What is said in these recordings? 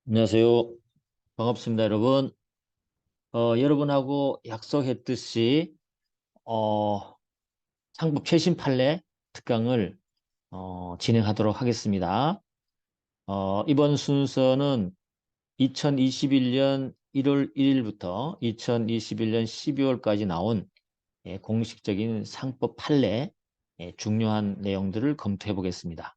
안녕하세요. 반갑습니다, 여러분. 여러분하고 약속했듯이 어, 상법 최신 판례 특강을 진행하도록 하겠습니다. 이번 순서는 2021년 1월 1일부터 2021년 12월까지 나온 공식적인 상법 판례 중요한 내용들을 검토해 보겠습니다.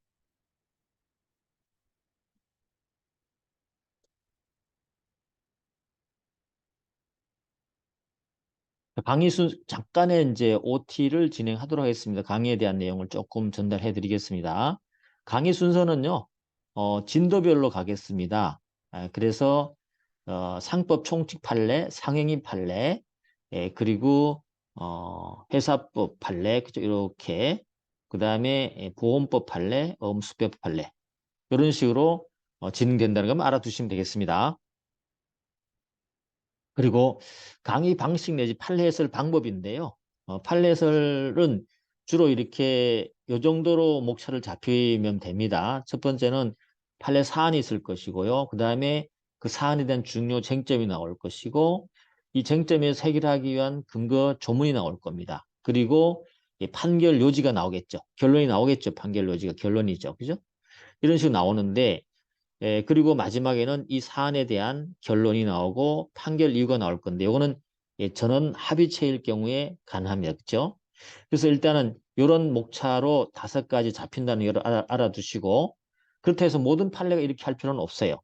강의 잠깐의 이제 OT를 진행하도록 하겠습니다. 강의에 대한 내용을 조금 전달해 드리겠습니다. 강의 순서는요, 진도별로 가겠습니다. 그래서, 상법 총칙 판례, 상행위 판례, 그리고, 회사법 판례, 그죠? 이렇게. 그 다음에 보험법 판례, 엄수법 판례. 이런 식으로 진행된다는 걸 알아두시면 되겠습니다. 그리고 강의 방식 내지 판례 해설 방법인데요. 판례 해설은 주로 이렇게 요 정도로 목차를 잡히면 됩니다. 첫 번째는 판례 사안이 있을 것이고요. 그 다음에 그 사안에 대한 중요 쟁점이 나올 것이고 이 쟁점에서 해결하기 위한 근거 조문이 나올 겁니다. 그리고 이 판결 요지가 나오겠죠. 결론이 나오겠죠. 판결 요지가 결론이죠. 그죠? 이런 식으로 나오는데 그리고 마지막에는 이 사안에 대한 결론이 나오고 판결 이유가 나올 건데 이거는 전원 합의체일 경우에 가능합니다. 그렇죠? 그래서 일단은 이런 목차로 5가지 잡힌다는 걸 알아두시고 그렇다 해서 모든 판례가 이렇게 할 필요는 없어요.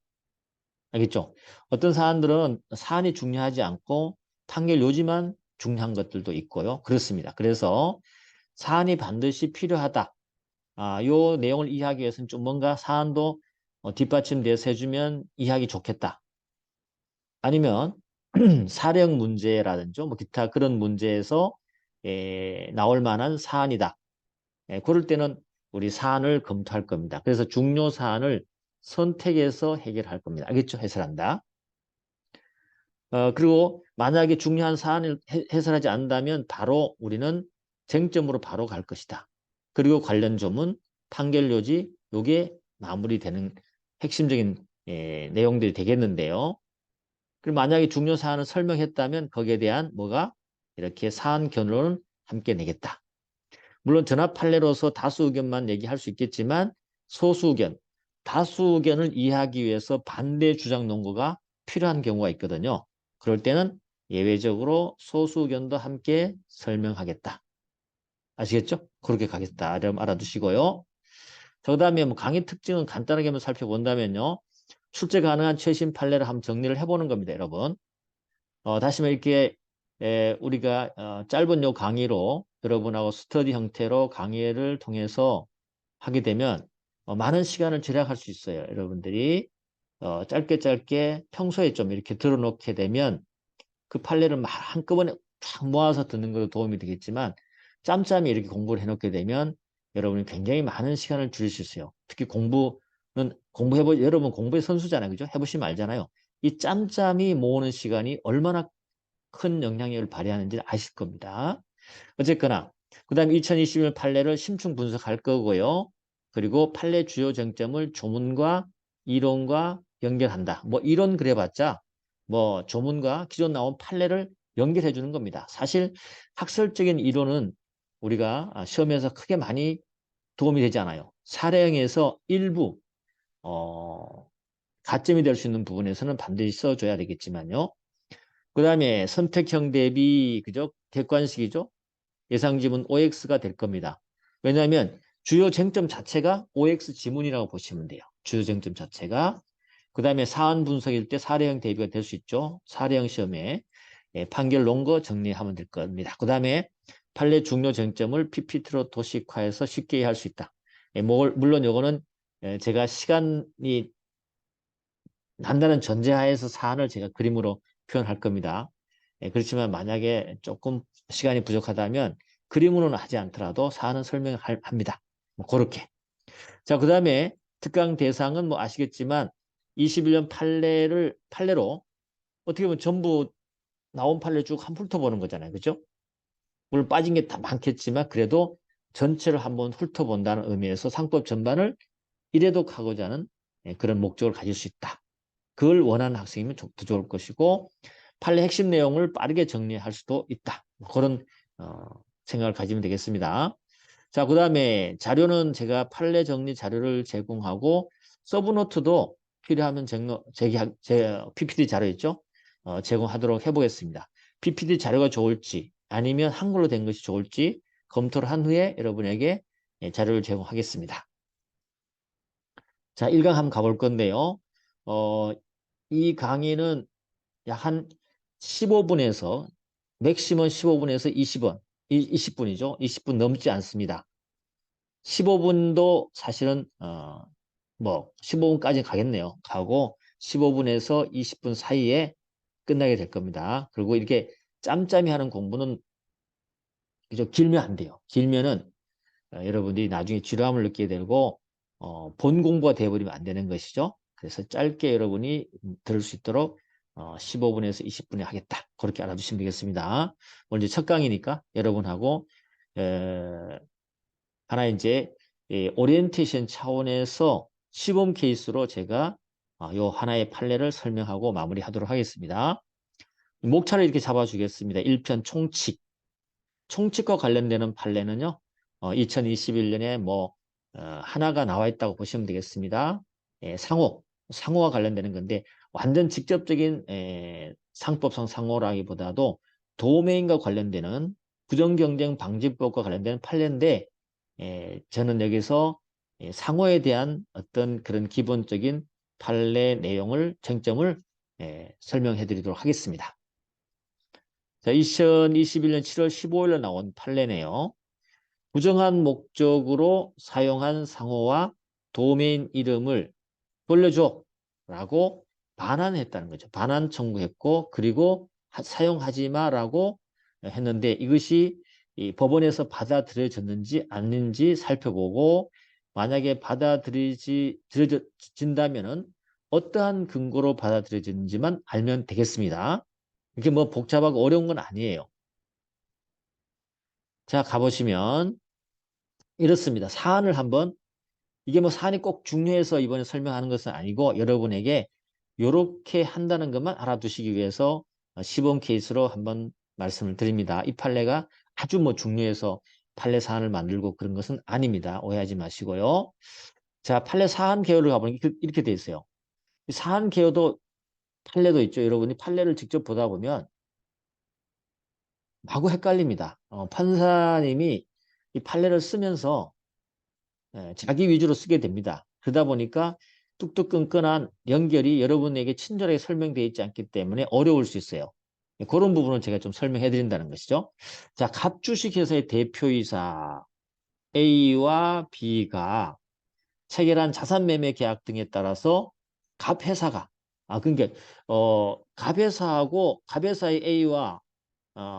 알겠죠? 어떤 사안들은 사안이 중요하지 않고 판결 요지만 중요한 것들도 있고요. 그렇습니다. 그래서 사안이 반드시 필요하다. 요 내용을 이해하기 위해서는 좀 뭔가 사안도 뒷받침돼서 해주면 이해하기 좋겠다. 아니면 사령 문제라든지 뭐 기타 그런 문제에서 나올 만한 사안이다. 그럴 때는 우리 사안을 검토할 겁니다. 그래서 중요 사안을 선택해서 해결할 겁니다. 알겠죠? 해설한다. 그리고 만약에 중요한 사안을 해설하지 않는다면 바로 우리는 쟁점으로 바로 갈 것이다. 그리고 관련 조문, 판결 요지, 요게 마무리되는 핵심적인 내용들이 되겠는데요. 그리고 만약에 중요 사안을 설명했다면 거기에 대한 뭐가 이렇게 사안 결론을 함께 내겠다. 물론 전압 판례로서 다수 의견만 얘기할 수 있겠지만 소수 의견, 다수 의견을 이해하기 위해서 반대 주장 논거가 필요한 경우가 있거든요. 그럴 때는 예외적으로 소수 의견도 함께 설명하겠다. 아시겠죠? 그렇게 가겠다. 여러분 알아두시고요. 그 다음에 뭐 강의 특징은 간단하게 한번 살펴본다면요. 출제 가능한 최신 판례를 한번 정리를 해보는 겁니다, 여러분. 다시 말해 이렇게 우리가 짧은 요 강의로 여러분하고 스터디 형태로 강의를 통해서 하게 되면 많은 시간을 절약할 수 있어요. 여러분들이 짧게 짧게 평소에 좀 이렇게 들어놓게 되면 그 판례를 막 한꺼번에 쫙 모아서 듣는 것도 도움이 되겠지만 짬짬이 이렇게 공부를 해놓게 되면 여러분이 굉장히 많은 시간을 줄일 수 있어요. 특히 여러분 공부의 선수잖아요. 그죠? 해보시면 알잖아요. 이 짬짬이 모으는 시간이 얼마나 큰 영향력을 발휘하는지 아실 겁니다. 어쨌거나 그 다음에 2021년 판례를 심층 분석할 거고요. 그리고 판례 주요 쟁점을 조문과 이론과 연결한다. 뭐 이론 그래봤자 뭐 조문과 기존 나온 판례를 연결해 주는 겁니다. 사실 학설적인 이론은 우리가 시험에서 크게 많이 도움이 되지 않아요. 사례형에서 일부 가점이 될 수 있는 부분에서는 반드시 써줘야 되겠지만요. 그 다음에 선택형 대비 그죠? 객관식이죠. 예상 지문 OX가 될 겁니다. 왜냐하면 주요 쟁점 자체가 OX 지문이라고 보시면 돼요. 주요 쟁점 자체가. 그 다음에 사안 분석일 때 사례형 대비가 될 수 있죠. 사례형 시험에 판결 논거 정리하면 될 겁니다. 그 다음에 판례 중요 쟁점을 PPT로 도식화해서 쉽게 이해할 수 있다. 물론 이거는 제가 시간이 난다는 전제하에서 사안을 제가 그림으로 표현할 겁니다. 그렇지만 만약에 조금 시간이 부족하다면 그림으로는 하지 않더라도 사안은 설명합니다. 뭐 그렇게. 자, 그 다음에 특강 대상은 뭐 아시겠지만 21년 판례로 어떻게 보면 전부 나온 판례 쭉 한번 훑어보는 거잖아요. 그죠? 물론 빠진 게 다 많겠지만 그래도 전체를 한번 훑어본다는 의미에서 상법 전반을 이래독하고자 하는 그런 목적을 가질 수 있다. 그걸 원하는 학생이면 더 좋을 것이고 판례 핵심 내용을 빠르게 정리할 수도 있다. 그런 생각을 가지면 되겠습니다. 자, 그 다음에 자료는 제가 판례 정리 자료를 제공하고 서브노트도 필요하면 제 PPT 자료 있죠? 제공하도록 해보겠습니다. PPT 자료가 좋을지 아니면 한글로 된 것이 좋을지 검토를 한 후에 여러분에게 자료를 제공하겠습니다. 자, 1강 한번 가볼 건데요. 이 강의는 약 한 15분에서 맥시멈 15분에서 20분이죠. 20분 넘지 않습니다. 15분도 사실은 뭐 15분까지 가겠네요. 가고 15분에서 20분 사이에 끝나게 될 겁니다. 그리고 이렇게 짬짬이 하는 공부는 그죠? 길면 안 돼요. 길면은 여러분들이 나중에 지루함을 느끼게 되고 본 공부가 되어버리면 안 되는 것이죠. 그래서 짧게 여러분이 들을 수 있도록 15분에서 20분에 하겠다. 그렇게 알아두시면 되겠습니다. 오늘 이제 첫 강의니까 여러분하고 하나 이제 오리엔테이션 차원에서 시범 케이스로 제가 요 하나의 판례를 설명하고 마무리하도록 하겠습니다. 목차를 이렇게 잡아주겠습니다. 1편 총칙. 총칙과 관련되는 판례는요. 2021년에 뭐 하나가 나와 있다고 보시면 되겠습니다. 상호와 관련되는 건데 완전 직접적인 상법상 상호라기보다도 도메인과 관련되는 부정경쟁 방지법과 관련되는 판례인데 저는 여기서 상호에 대한 어떤 그런 기본적인 판례 내용을 쟁점을 설명해 드리도록 하겠습니다. 자, 2021년 7월 15일에 나온 판례네요. 부정한 목적으로 사용한 상호와 도메인 이름을 돌려줘 라고 반환했다는 거죠. 반환 청구했고 그리고 사용하지 마라고 했는데 이것이 이 법원에서 받아들여졌는지 아닌지 살펴보고 만약에 받아들여진다면은 어떠한 근거로 받아들여졌는지만 알면 되겠습니다. 이게 뭐 복잡하고 어려운 건 아니에요. 자, 가보시면 이렇습니다. 사안을 한번 이게 뭐 사안이 꼭 중요해서 이번에 설명하는 것은 아니고 여러분에게 이렇게 한다는 것만 알아두시기 위해서 시범 케이스로 한번 말씀을 드립니다. 이 판례가 아주 뭐 중요해서 판례 사안을 만들고 그런 것은 아닙니다. 오해하지 마시고요. 자, 판례 사안 개요를 가보니까 이렇게 돼 있어요. 사안 개요도 판례도 있죠. 여러분이 판례를 직접 보다 보면 마구 헷갈립니다. 판사님이 이 판례를 쓰면서 자기 위주로 쓰게 됩니다. 그러다 보니까 뚝뚝끈끈한 연결이 여러분에게 친절하게 설명되어 있지 않기 때문에 어려울 수 있어요. 그런 부분을 제가 좀 설명해 드린다는 것이죠. 자, 갑주식회사의 대표이사 A와 B가 체결한 자산매매 계약 등에 따라서 갑회사가 그러니까 갑회사의 A와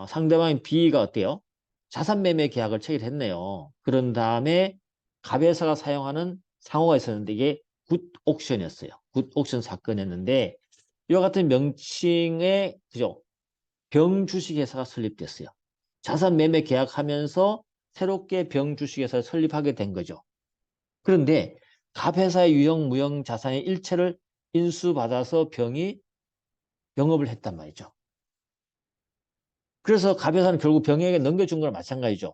상대방인 B가 어때요? 자산매매 계약을 체결했네요. 그런 다음에 갑회사가 사용하는 상호가 있었는데 이게 굿옥션이었어요. 굿옥션 사건이었는데 이와 같은 명칭의 그죠? 병주식회사가 설립됐어요. 자산매매 계약하면서 새롭게 병주식회사를 설립하게 된 거죠. 그런데 갑회사의 유형 무형 자산의 일체를 인수받아서 병이 영업을 했단 말이죠. 그래서 갑회사는 결국 병에게 넘겨준 거랑 마찬가지죠.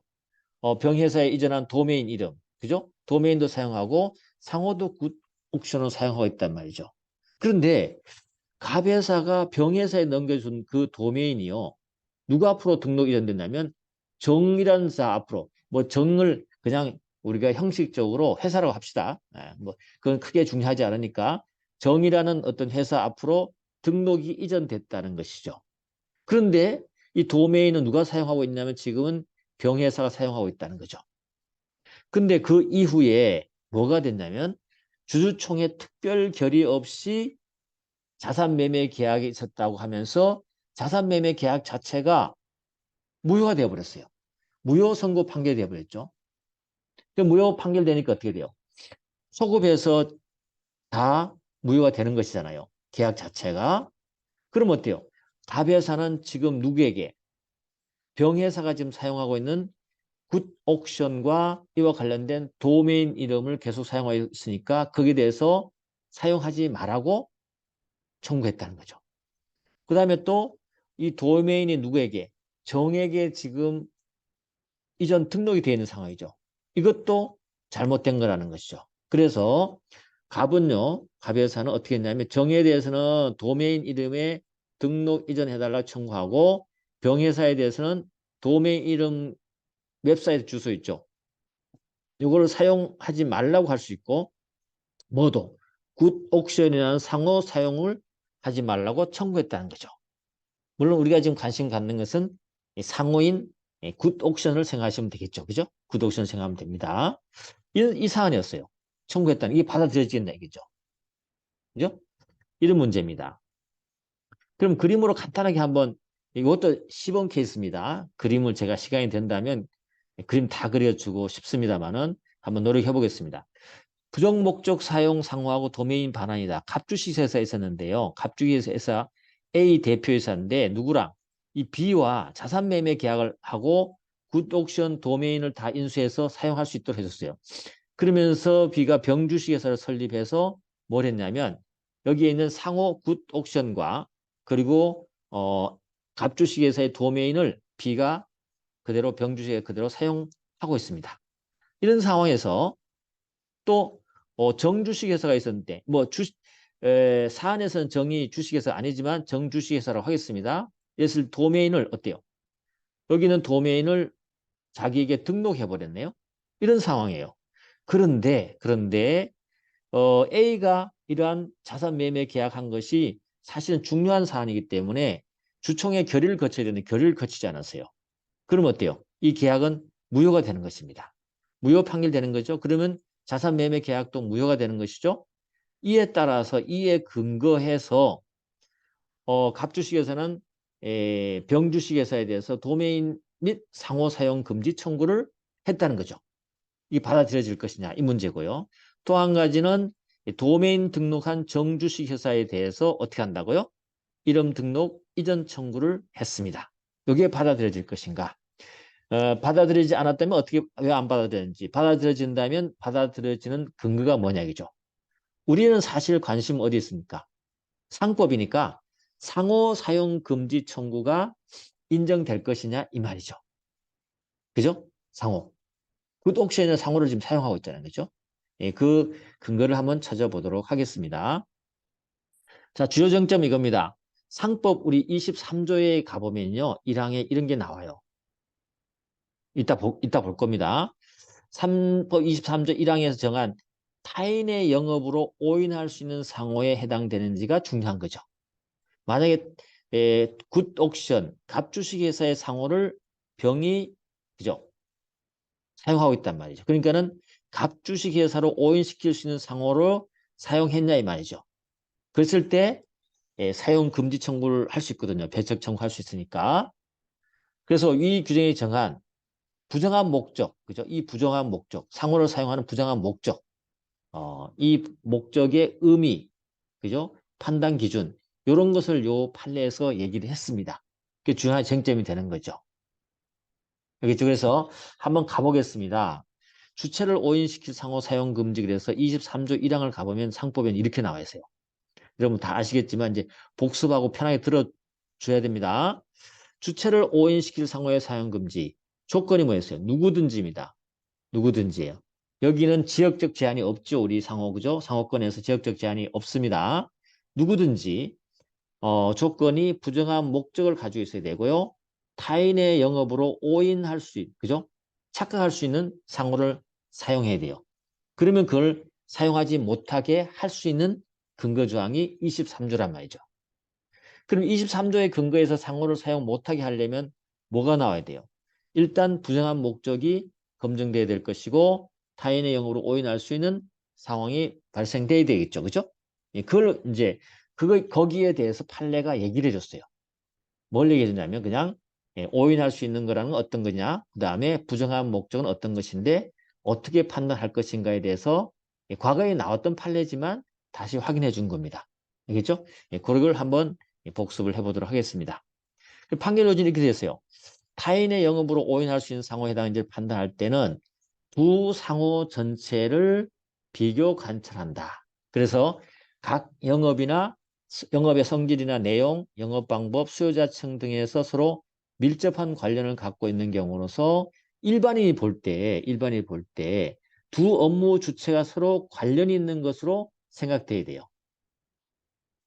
병회사에 이전한 도메인 이름, 그죠? 도메인도 사용하고 상호도 굿 옥션을 사용하고 있단 말이죠. 그런데 갑회사가 병회사에 넘겨준 그 도메인이요. 누구 앞으로 등록 이전됐냐면 정이라는 사 앞으로 뭐 정을 그냥 우리가 형식적으로 회사라고 합시다. 뭐 그건 크게 중요하지 않으니까 정이라는 어떤 회사 앞으로 등록이 이전됐다는 것이죠. 그런데 이 도메인은 누가 사용하고 있냐면 지금은 병회사가 사용하고 있다는 거죠. 근데 그 이후에 뭐가 됐냐면 주주총회 특별 결의 없이 자산매매 계약이 있었다고 하면서 자산매매 계약 자체가 무효가 되어버렸어요. 무효 선고 판결이 되어버렸죠. 무효 판결되니까 어떻게 돼요? 소급해서 다 무효가 되는 것이잖아요. 계약 자체가. 그럼 어때요? 갑회사는 지금 누구에게? 병회사가 지금 사용하고 있는 굿옥션과 이와 관련된 도메인 이름을 계속 사용하고 있으니까 거기에 대해서 사용하지 말라고 청구했다는 거죠. 그 다음에 또 이 도메인이 누구에게? 정에게 지금 이전 등록이 되어 있는 상황이죠. 이것도 잘못된 거라는 것이죠. 그래서 갑에서는 어떻게 했냐면 정에 대해서는 도메인 이름에 등록 이전해달라 청구하고 병회사에 대해서는 도메인 이름 웹사이트 주소 있죠. 이거를 사용하지 말라고 할 수 있고 뭐도 굿옥션이라는 상호 사용을 하지 말라고 청구했다는 거죠. 물론 우리가 지금 관심 갖는 것은 상호인 굿옥션을 생각하시면 되겠죠. 그죠? 굿옥션 생각하면 됩니다. 이 사안이었어요. 청구했다는 이게 받아들여지겠나 이거죠. 그죠? 이런 문제입니다. 그럼 그림으로 간단하게 한번 이것도 시범 케이스입니다. 그림을 제가 시간이 된다면 그림 다 그려주고 싶습니다만은 한번 노력해 보겠습니다. 부정 목적 사용 상호하고 도메인 반환이다. 갑주시회사에 있었는데요. 갑주시회사 A 대표이사인데 누구랑 이 B와 자산 매매 계약을 하고 굿옥션 도메인을 다 인수해서 사용할 수 있도록 해줬어요. 그러면서 B가 병주식회사를 설립해서 뭘 했냐면 여기에 있는 상호 굿옥션과 그리고 갑주식회사의 도메인을 B가 그대로 병주식에 그대로 사용하고 있습니다. 이런 상황에서 또 정주식회사가 있었는데 사안에서는 정이 주식회사 아니지만 정주식회사라고 하겠습니다. 그래서 도메인을 어때요? 여기는 도메인을 자기에게 등록해 버렸네요. 이런 상황이에요. 그런데 A가 이러한 자산 매매 계약한 것이 사실은 중요한 사안이기 때문에 주총의 결의를 거쳐야 되는데 결의를 거치지 않았어요. 그럼 어때요? 이 계약은 무효가 되는 것입니다. 무효 판결되는 거죠. 그러면 자산 매매 계약도 무효가 되는 것이죠. 이에 따라서 이에 근거해서 갑주식에서는 병주식회사에 대해서 도메인 및 상호 사용 금지 청구를 했다는 거죠. 이게 받아들여질 것이냐 이 문제고요. 또 한 가지는 도메인 등록한 정주식 회사에 대해서 어떻게 한다고요? 이름 등록 이전 청구를 했습니다. 이게 받아들여질 것인가? 받아들이지 않았다면 어떻게 왜 안 받아들였는지 받아들여진다면 받아들여지는 근거가 뭐냐 이죠. 우리는 사실 관심 어디 있습니까? 상법이니까 상호 사용 금지 청구가 인정될 것이냐 이 말이죠. 그죠? 상호. 굿옥션의 상호를 지금 사용하고 있잖아요. 그죠? 예, 그 근거를 한번 찾아보도록 하겠습니다. 자, 주요 정점 이겁니다. 상법 우리 23조에 가보면요. 1항에 이런 게 나와요. 이따 볼 겁니다. 상법 23조 1항에서 정한 타인의 영업으로 오인할 수 있는 상호에 해당되는지가 중요한 거죠. 만약에 굿옥션, 갑주식회사의 상호를 병이 그죠? 사용하고 있단 말이죠. 그러니까는 갑주식회사로 오인시킬 수 있는 상호로 사용했냐 이 말이죠. 그랬을 때 사용 금지 청구를 할 수 있거든요. 배척 청구할 수 있으니까. 그래서 이 규정이 정한 부정한 목적, 그죠? 이 부정한 목적, 상호를 사용하는 부정한 목적, 이 목적의 의미, 그죠? 판단 기준, 이런 것을 요 판례에서 얘기를 했습니다. 그게 중요한 쟁점이 되는 거죠. 여기죠. 그래서 한번 가보겠습니다. 주체를 오인시킬 상호 사용 금지 그래서 23조 1항을 가보면 상법에는 이렇게 나와 있어요. 여러분 다 아시겠지만 이제 복습하고 편하게 들어줘야 됩니다. 주체를 오인시킬 상호의 사용 금지. 조건이 뭐였어요? 누구든지입니다. 누구든지예요. 여기는 지역적 제한이 없죠. 우리 상호 그죠? 상호권에서 지역적 제한이 없습니다. 누구든지 조건이 부정한 목적을 가지고 있어야 되고요. 타인의 영업으로 오인할 수 그죠? 착각할 수 있는 상호를 사용해야 돼요. 그러면 그걸 사용하지 못하게 할 수 있는 근거조항이 23조란 말이죠. 그럼 23조의 근거에서 상호를 사용 못하게 하려면 뭐가 나와야 돼요? 일단 부정한 목적이 검증돼야 될 것이고 타인의 영업으로 오인할 수 있는 상황이 발생돼야 되겠죠. 그죠? 그걸 이제 거기에 대해서 판례가 얘기를 해줬어요. 뭘 얘기해 주냐면 그냥 오인할 수 있는 거라는 건 어떤 거냐, 그 다음에 부정한 목적은 어떤 것인데 어떻게 판단할 것인가에 대해서 과거에 나왔던 판례지만 다시 확인해 준 겁니다. 알겠죠? 그걸 한번 복습을 해보도록 하겠습니다. 판결 요지는 이렇게 되었어요. 타인의 영업으로 오인할 수 있는 상호에 해당하는지를 판단할 때는 두 상호 전체를 비교 관찰한다. 그래서 각 영업이나 영업의 성질이나 내용, 영업 방법, 수요자층 등에서 서로 밀접한 관련을 갖고 있는 경우로서 일반인이 볼 때 두 업무 주체가 서로 관련이 있는 것으로 생각돼야 돼요.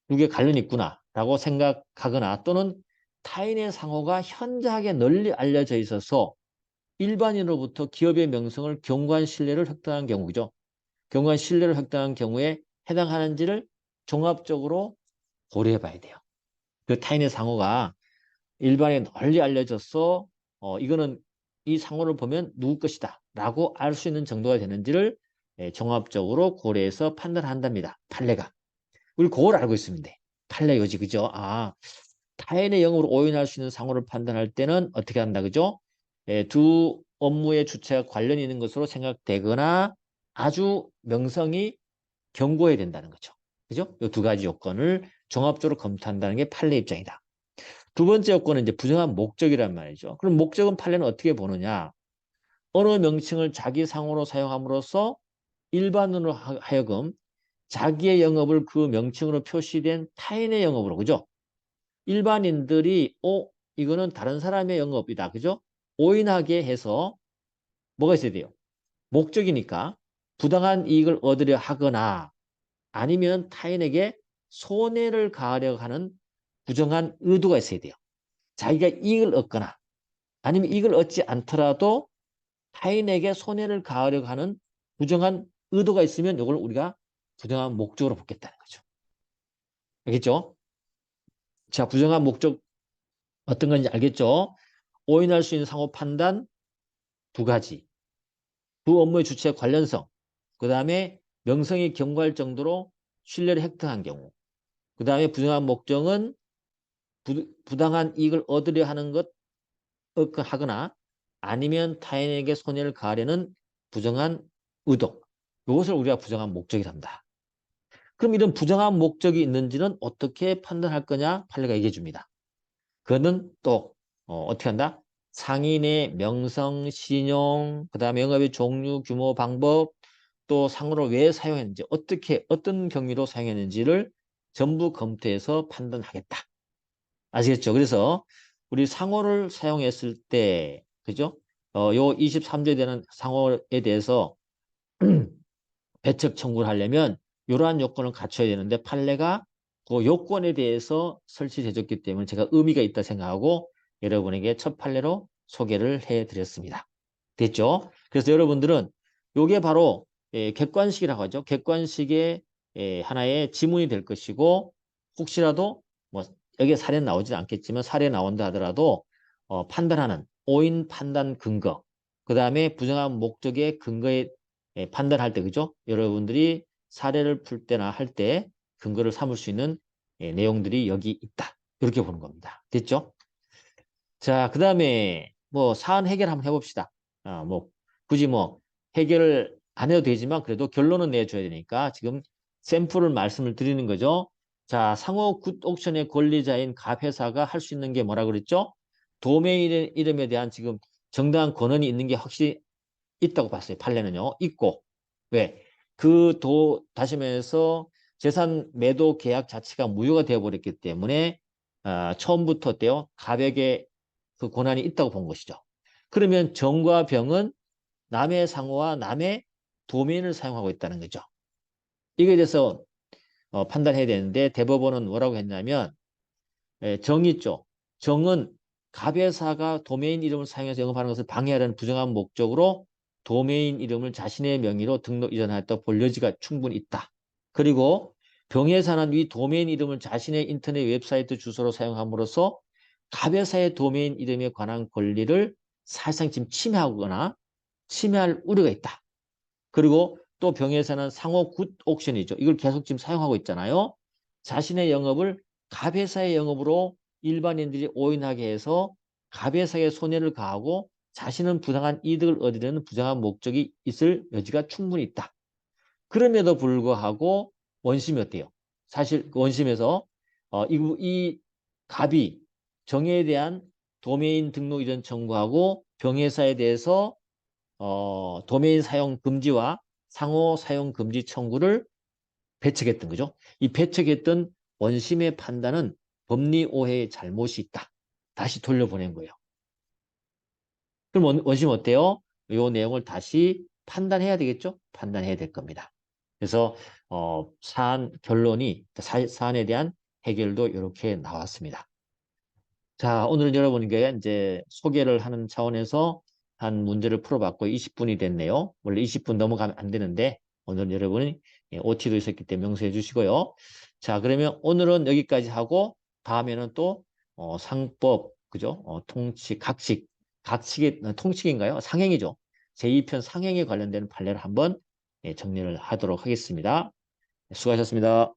두 개 관련이 있구나라고 생각하거나 또는 타인의 상호가 현저하게 널리 알려져 있어서 일반인으로부터 기업의 명성을 경고한 신뢰를 획득한 경우죠. 경고한 신뢰를 획득한 경우에 해당하는지를 종합적으로 고려해 봐야 돼요. 그 타인의 상호가 일반에 널리 알려져서 이거는 이 상호를 보면 누구 것이다 라고 알 수 있는 정도가 되는지를 종합적으로 고려해서 판단한답니다. 판례가. 우리 그걸 알고 있으면 돼. 판례 요지 그죠? 타인의 영업으로 오인할 수 있는 상호를 판단할 때는 어떻게 한다 그죠? 두 업무의 주체가 관련이 있는 것으로 생각되거나 아주 명성이 견고해야 된다는 거죠. 그죠? 이 두 가지 요건을 종합적으로 검토한다는 게 판례 입장이다. 두 번째 요건은 이제 부정한 목적이란 말이죠. 그럼 목적은 판례는 어떻게 보느냐? 어느 명칭을 자기 상호로 사용함으로써 일반으로 하여금 자기의 영업을 그 명칭으로 표시된 타인의 영업으로, 그죠? 일반인들이, 이거는 다른 사람의 영업이다, 그죠? 오인하게 해서 뭐가 있어야 돼요? 목적이니까 부당한 이익을 얻으려 하거나 아니면 타인에게 손해를 가하려 하는 부정한 의도가 있어야 돼요. 자기가 이익을 얻거나 아니면 이익을 얻지 않더라도 타인에게 손해를 가하려고 하는 부정한 의도가 있으면 이걸 우리가 부정한 목적으로 보겠다는 거죠. 알겠죠? 자, 부정한 목적 어떤 건지 알겠죠? 오인할 수 있는 상호 판단 두 가지. 그 업무의 주체의 관련성. 그 다음에 명성이 경고할 정도로 신뢰를 획득한 경우. 그 다음에 부정한 목적은 부당한 이익을 얻으려 하는 것 하거나 아니면 타인에게 손해를 가하려는 부정한 의도. 이것을 우리가 부정한 목적이란다. 그럼 이런 부정한 목적이 있는지는 어떻게 판단할 거냐? 판례가 얘기해 줍니다. 그거는 또 어떻게 한다? 상인의 명성, 신용, 그 다음에 영업의 종류, 규모, 방법, 또 상호를 왜 사용했는지, 어떤 경위로 사용했는지를 전부 검토해서 판단하겠다. 아시겠죠? 그래서 우리 상호를 사용했을 때, 그죠? 요 23조에 되는 상호에 대해서 배척 청구를 하려면 이러한 요건을 갖춰야 되는데 판례가 그 요건에 대해서 설치해 줬기 때문에 제가 의미가 있다 생각하고 여러분에게 첫 판례로 소개를 해드렸습니다. 됐죠? 그래서 여러분들은 요게 바로 객관식이라고 하죠. 객관식의 하나의 지문이 될 것이고 혹시라도 뭐 여기에 사례 나오지 않겠지만 사례 나온다 하더라도 판단하는 오인 판단 근거 그 다음에 부정한 목적의 근거에 판단할 때 그죠? 여러분들이 사례를 풀 때나 할 때 근거를 삼을 수 있는 내용들이 여기 있다. 이렇게 보는 겁니다. 됐죠? 자, 그 다음에 뭐 사안 해결 한번 해봅시다. 뭐 굳이 뭐 해결을 안 해도 되지만 그래도 결론은 내줘야 되니까 지금 샘플을 말씀을 드리는 거죠. 자, 상호 굿 옥션의 권리자인 갑 회사가 할 수 있는 게 뭐라 그랬죠? 도메인 이름에 대한 지금 정당한 권한이 있는 게 확실히 있다고 봤어요. 판례는요. 있고. 왜? 다시 말해서 재산 매도 계약 자체가 무효가 되어버렸기 때문에 처음부터 어때요? 갑에게 그 권한이 있다고 본 것이죠. 그러면 정과 병은 남의 상호와 남의 도면을 사용하고 있다는 거죠. 이거에 대해서 판단해야 되는데 대법원은 뭐라고 했냐면 정 있죠. 정은 갑의사가 도메인 이름을 사용해서 영업하는 것을 방해하려는 부정한 목적으로 도메인 이름을 자신의 명의로 등록 이전하였다 볼 여지가 충분히 있다. 그리고 병의사는 이 도메인 이름을 자신의 인터넷 웹사이트 주소로 사용함으로써 갑의사의 도메인 이름에 관한 권리를 사실상 지금 침해하거나 침해할 우려가 있다. 그리고 또 병의사는 상호 굿 옥션이죠. 이걸 계속 지금 사용하고 있잖아요. 자신의 영업을 갑회사의 영업으로 일반인들이 오인하게 해서 갑회사에 손해를 가하고 자신은 부당한 이득을 얻으려는 부당한 목적이 있을 여지가 충분히 있다. 그럼에도 불구하고 원심이 어때요? 사실 그 원심에서 이 갑이 정의에 대한 도메인 등록 이전 청구하고 병회사에 대해서 도메인 사용 금지와 상호 사용 금지 청구를 배척했던 거죠. 이 배척했던 원심의 판단은 법리 오해의 잘못이 있다. 다시 돌려보낸 거예요. 그럼 원심 어때요? 이 내용을 다시 판단해야 되겠죠? 판단해야 될 겁니다. 그래서 사안 결론이 사안에 대한 해결도 이렇게 나왔습니다. 자, 오늘 여러분께 이제 소개를 하는 차원에서 한 문제를 풀어봤고 20분이 됐네요. 원래 20분 넘어가면 안 되는데 오늘 여러분이 OT도 있었기 때문에 명수해 주시고요. 자, 그러면 오늘은 여기까지 하고 다음에는 또 상법, 그죠? 통칙, 각식의 통칙인가요? 상행이죠. 제2편 상행에 관련된 판례를 한번 정리를 하도록 하겠습니다. 수고하셨습니다.